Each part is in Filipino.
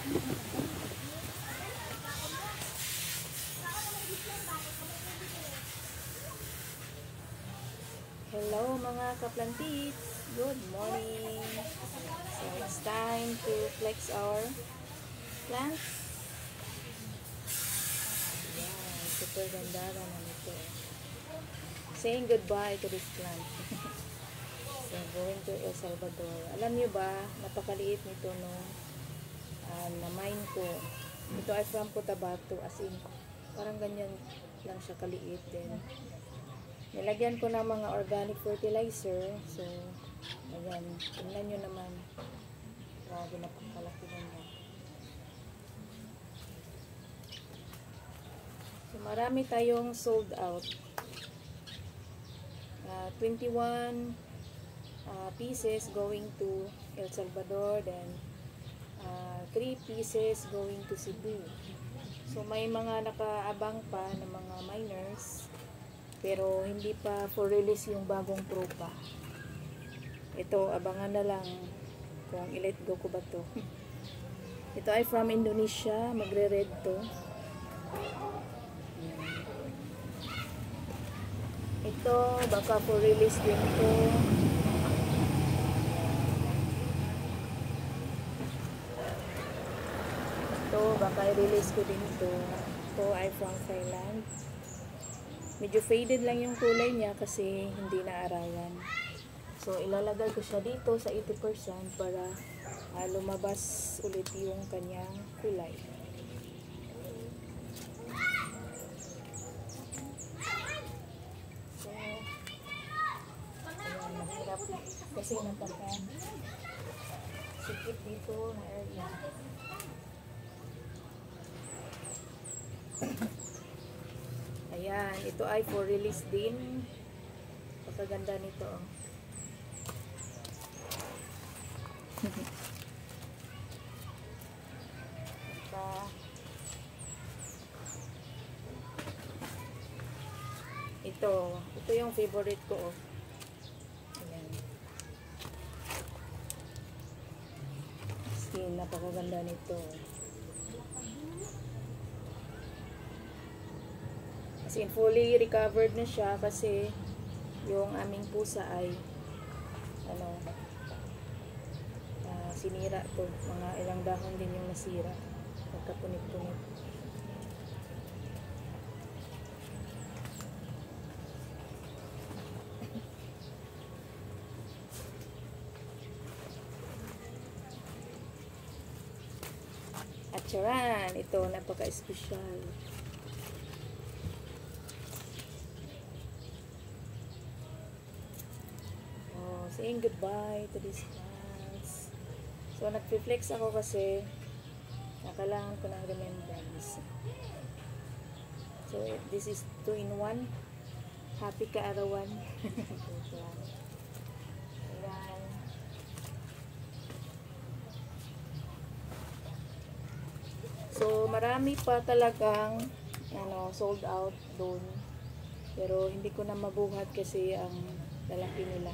Hello mga kaplantits! Good morning! So it's time to flex our plants. Wow, super ganda naman ito. Saying goodbye to this plant. So going to El Salvador. Alam niyo ba, napakaliit nito nung na-mine ko. Ito ay from Cotabato, as in parang ganyan lang siya kaliit din. Nilagyan ko ng mga organic fertilizer. So, ayan. Tingnan nyo naman. Grabe, napakalaki naman. So, marami tayong sold out. 21 pieces going to El Salvador. Then, 3 pieces going to Cebu. So, may mga nakaabang pa ng mga miners. Pero hindi pa for release yung bagong tropa. Ito, abangan na lang kung i-let go ko ba to. Ito ay from Indonesia. Magre-red to. Ito, baka for release din to. Ito, baka i-release ko din to. Ito ay from Thailand. Medyo faded lang yung kulay niya kasi hindi naarawan. So, ilalagay ko siya dito sa 80% para lumabas ulit yung kanyang kulay. So, ayan, mahirap kasi sikip dito na area. Ayan, ito ay for release din. Pagkaganda nito. Ito yung favorite ko. Ayan. Skin, napakaganda nito. As in, fully recovered na siya kasi yung aming pusa ay sinira to. Mga ilang dahon din yung nasira. Pagkapunit-punit. At charan, ito napaka-espesyal. Saying goodbye to these plants. So, nag-reflex ako kasi kailangan ko ng remembrance. So, this is 2-in-1. Happy kaarawan. Ayan. So, marami pa talagang sold out doon. Pero, hindi ko na mabuhat kasi ang lalaki nila.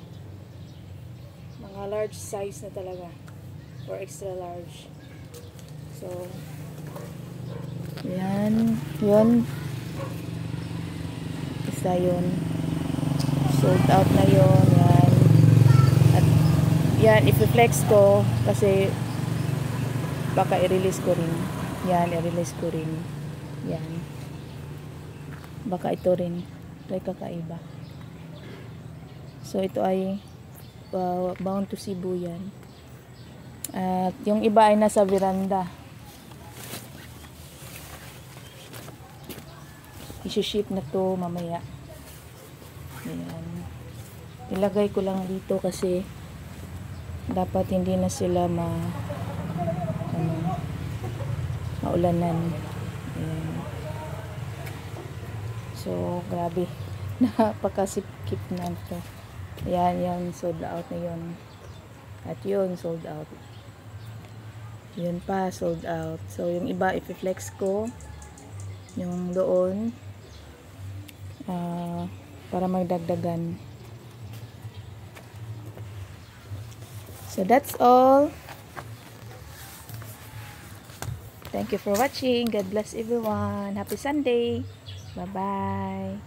Mga large size na talaga or extra large. So yan, yun isa yun, sold out na yun. Yan, at yan i-flex ko kasi baka i-release ko rin. Yan, i-release ko rin. Yan, baka ito rin ay kakaiba. So ito ay bound to Cebu yan. At yung iba ay nasa veranda. I-ship na to mamaya. Ayan. Ilagay ko lang dito kasi dapat hindi na sila maulanan. Ayan. So, grabe. Napakasikip na ito. Ayan, yan, sold out na yun. At yun, sold out. Yun pa, sold out. So, yung iba, i-flex ko. Yung doon. Para magdagdagan. So, that's all. Thank you for watching. God bless everyone. Happy Sunday. Bye-bye.